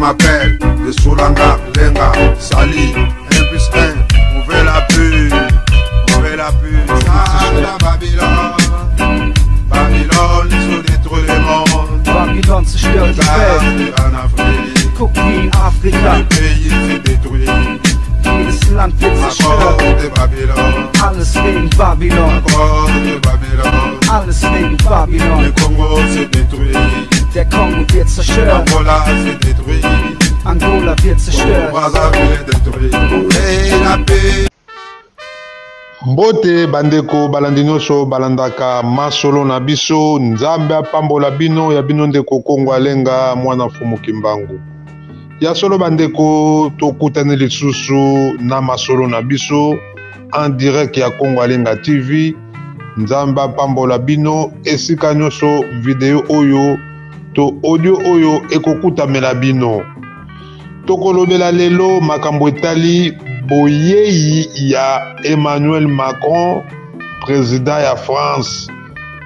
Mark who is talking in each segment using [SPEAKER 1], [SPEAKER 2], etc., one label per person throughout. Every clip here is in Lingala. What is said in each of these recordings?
[SPEAKER 1] m'appelle de Solanga, Lenga, Sali, 1+1, ouvrez la pub, Sala Babylone, Babylone, ils ont détruit le monde.
[SPEAKER 2] Babylone zerstört die Welt.
[SPEAKER 1] En Afrique,
[SPEAKER 2] Guck wie in Afrika,
[SPEAKER 1] le pays s'est détruit.
[SPEAKER 2] jedes Land wird
[SPEAKER 1] À
[SPEAKER 2] zerstört.
[SPEAKER 1] cause de Babylone,
[SPEAKER 2] Alles wegen Babylon,
[SPEAKER 1] à cause de Babylone.
[SPEAKER 2] alles wegen
[SPEAKER 1] Le
[SPEAKER 2] Babylon.
[SPEAKER 1] Congo s'est détruit,
[SPEAKER 2] Der Kongo wird zerstört,
[SPEAKER 1] Angola s'est détruit,
[SPEAKER 2] Angola wird zerstört.
[SPEAKER 1] Brazzaville est détruit. Et la paix.
[SPEAKER 3] Mbote bandeko balandi nyonso balandaka masolo na biso nzambe apambola bino ya bino ndeko Kongo alenga mwana fumu kimbangu ya solo bandeko tokutani lisusu na masolo na biso en direct ya Kongo alenga TV nzambe apambola bino esika nyonso video oyo to audio oyo ekokutamela bino tokolobela lelo makambo etali boyeyi ya Emmanuel Macron président ya France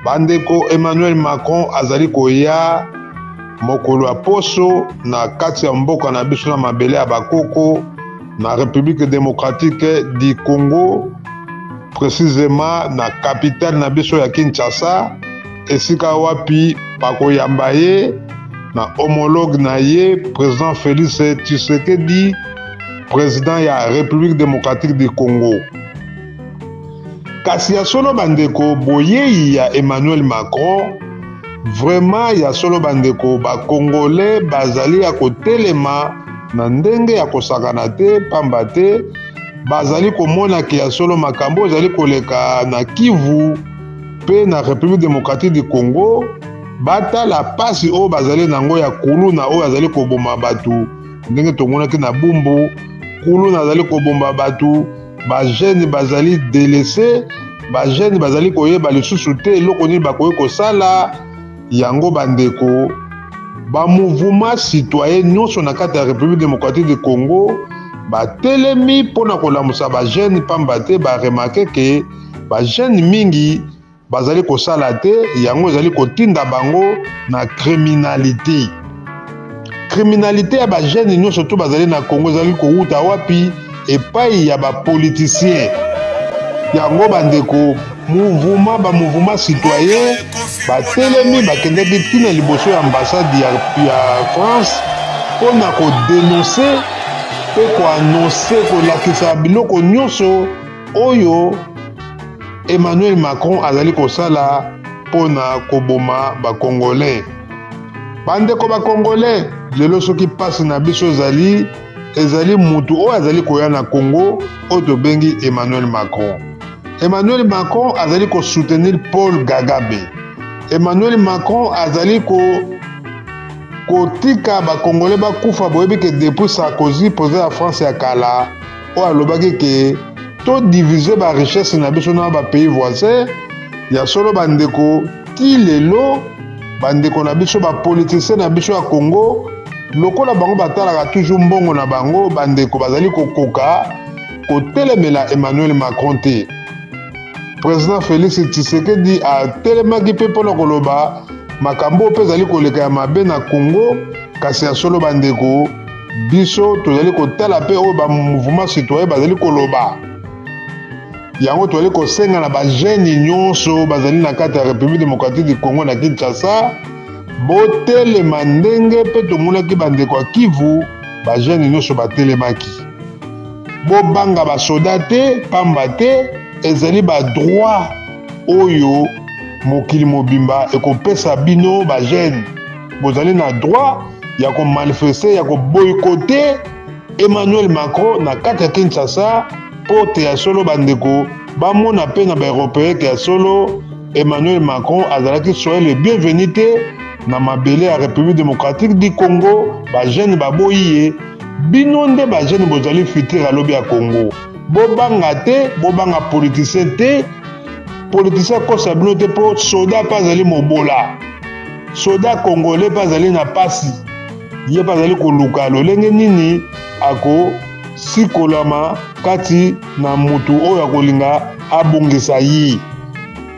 [SPEAKER 3] bandeko Emmanuel Macron azali koya mokolo ya poso na kati ya mboka na biso na mabele ya bakoko na République démocratique du Congo précisément na capitale na biso ya Kinshasa esika wapi bakoyamba ye na homologue na ye président Félix Tshisekedi président ya République démocratique du Congo. Kasi ya solo bandeko boyeyi ya Emmanuel Macron vraiment ya solo bandeko ba Congolais bazali ya kotelema na ndenge ya kosakana te pamba te bazali komona ke ya solo makambo ezali koleka na Kivu pe na République démocratique du Congo batala pasi oyo bazali nango ya kuluna oyo azali koboma batu ndenge tomonaki na Bumbu kuluna azali kobomba batu bajene bazali délaissé bajene bazali koyeba lisusu te eloko nini bakoki kosala yango bandeko bamouvement citoyen nyonso na kati ya République démocratique du Congo batelemi mpona kolamusa bajene pamba te baremake ke bajene mingi bazali kosala te yango ezali kotinda bango na criminalité ya bajene nyonso to bazali na Congo ezali kowuta wapi epai ya bapoliticien yango bandeko bamouvement citoyen batelemi bakendaki ntina liboso ya ambassade ya France mpona kodenonse mpe koannonse kolakisa biloko nyonso oyo Emmanuel Macron azali kosala mpona koboma bakongolais bandeko bakongolais lelo soki pasi na biso ezali mutu oyo azali koya na Congo oyo tobengi Emmanuel Macron. Emmanuel Macron azali kosoutenir Paul Kagame. Emmanuel Macron azali kotika bakongolais bakufa boyebi ke depuis Sarkozy président ya France ya kala oyo alobaki ke to diviser ba richesse na biso na ba pays voisins ya solo bandeko ti lelo bandeko na biso ba politiciens na biso ya Congo lokola bango batalaka toujours mbongo na bango bandeko bazali kokoka kotelemela Emmanuel Macron te président Félix Tshisekedi atelemaki mpe mpona koloba makambo mpe ezali koleka ya mabe na Congo kasi ya solo bandeko biso tozali kotala mpe oyo bamouvement citoyen bazali koloba yango tozali kosenga na bajene nyonso bazali na kati ya République démocratique du Congo na Kinshasa botelema ndenge mpe tomonaki bandeko ya Kivu bajene nyonso batelemaki bobanga basoda te pamba te ezali badroit oyo mokili mobimba ekopesa bino bajene bozali na droit ya komanifeste ya koboykote Emmanuel Macron na kati ya Kinshasa po te ya solo bandeko bamona mpe na baeuropéen ke ya solo Emmanuel Macron azalaki soye le bienvenu te na mabele ya République démocratique du Congo bajene baboyi ye bino nde bajene bozali futur alobi ya Congo bobanga te bobanga politicien te politicien kosa bino te po soda mpe azali mobola soda congolais mpe azali na pasi ye mpe azali koluka lolenge nini akosikolama kati na mutu oyo akolinga abongisa ye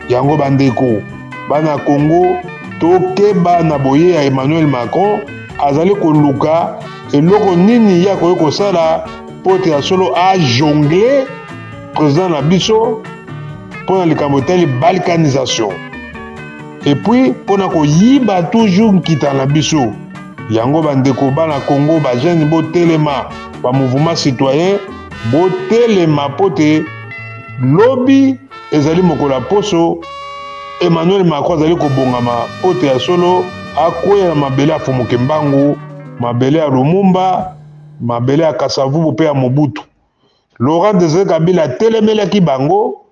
[SPEAKER 3] yango bandeko bana Congo tokeba na boye ya Emmanuel Macron azali koluka eloko nini ya koki kosala mpo te ya solo ajongle président na biso mpona likambo etali balkanisation epuis mpona koyiba toujours nkita na biso. Yango bandeko bana Congo bajeune botelema bamouvement citoyen botelema mpo te lobi ezali mokolo ya poso Emmanuel Macron azali kobongama mpo te ya solo akwea na mabele ya Fomoke Mbangu, mabele ya Lumumba, mabele ya Kasavubu mpe ya Mobutu. Laurent Désiré Kabila atelemelaki bango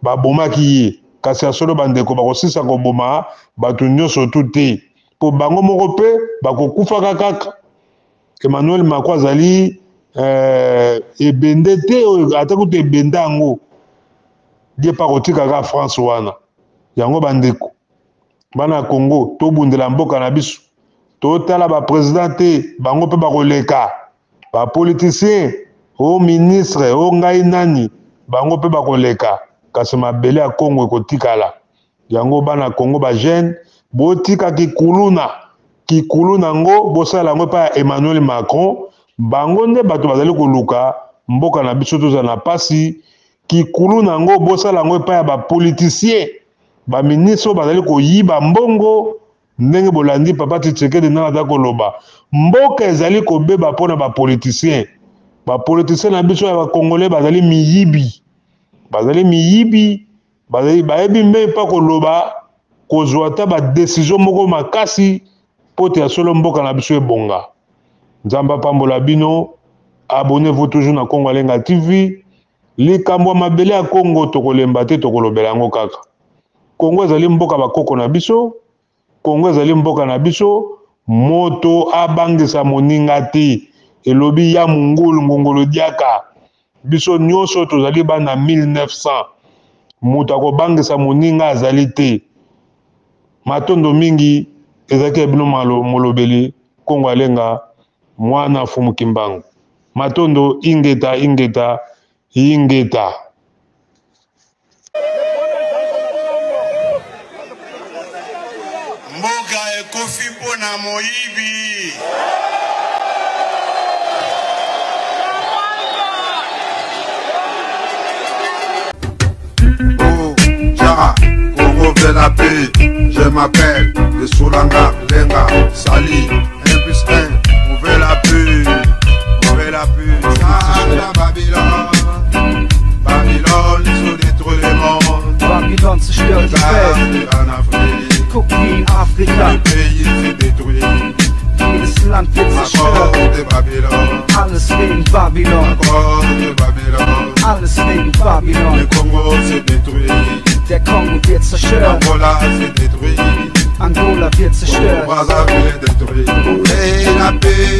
[SPEAKER 3] babomaki ye, kasi ya solo bandeko bakosisa koboma bato nyonso tu te mpo bango moko mpe bakokufaka kaka. Emmanuel Macron azali ebende te ata kutu ebende yango die pa kotikaka France wana. Yango bandeko bana Congo tobundela mboka na biso totala baprésident te bango mpe bakoleka bapoliticien o ministre o ngai nani bango mpe bakoleka kasi mabele ya Congo ekotikala. Yango bana Congo bajeune botika kikulu nango bosala yango epai ya Emmanuel Macron. Bango nde bato bazali koluka mboka na biso tozala na pasi. Kikulu nango bosala yango epai ya bapoliticien baministre bazali koyiba mbongo ndenge bolandi Papa Tshisekedi nanga aza koloba mboka ezali kobeba mpona bapoliticien. Bapoliticien na biso ya bakongolais bazali miyibi bayebi mpe mpa koloba kozwa ata badesizio moko makasi mpo te ya solo mboka na biso ebonga. Nzambe apambola bino. Abonnez-vous toujours na Congo Alenga TV. Likambo mabele ya Congo tokolemba te tokolobela yango kaka. Congo ezali mboka bakoko na biso. Congo ezali mboka na biso. Moto abangisa moninga te. Elobi ya mungulu ngongolo diaka. Biso nyonso tozali bana 1900. Moto akobangisa moninga azali te. Matondo mingi ezaki ebino molobeli Congo Alenga mwana Fomoke Mbangu. Matondo ingeta.
[SPEAKER 1] Mboka ekofi mpona moyibi. Oh, Jara, Congo veut la paix. Je m'appelle de Soulanga, Lenga, Sali, 1+1. On veut la paix. On veut la paix. Ça, Babylone. Babylone, ils ont détruit le monde.
[SPEAKER 2] Babylone zerstört die Welt.
[SPEAKER 1] En Afrique.
[SPEAKER 2] Guck wie in Afrika.
[SPEAKER 1] Le pays s'est détruit.
[SPEAKER 2] Jedes Land wird
[SPEAKER 1] À cause
[SPEAKER 2] zerstört.
[SPEAKER 1] de Babylone.
[SPEAKER 2] Alles wegen Babylon.
[SPEAKER 1] À cause de Babylone.
[SPEAKER 2] Alles wegen Babylon.
[SPEAKER 1] Le Congo s'est détruit.
[SPEAKER 2] Der Kongo wird zerstört.
[SPEAKER 1] Angola s'est détruit.
[SPEAKER 2] Angola wird zerstört.
[SPEAKER 1] Brazzaville est détruit. Et la paix.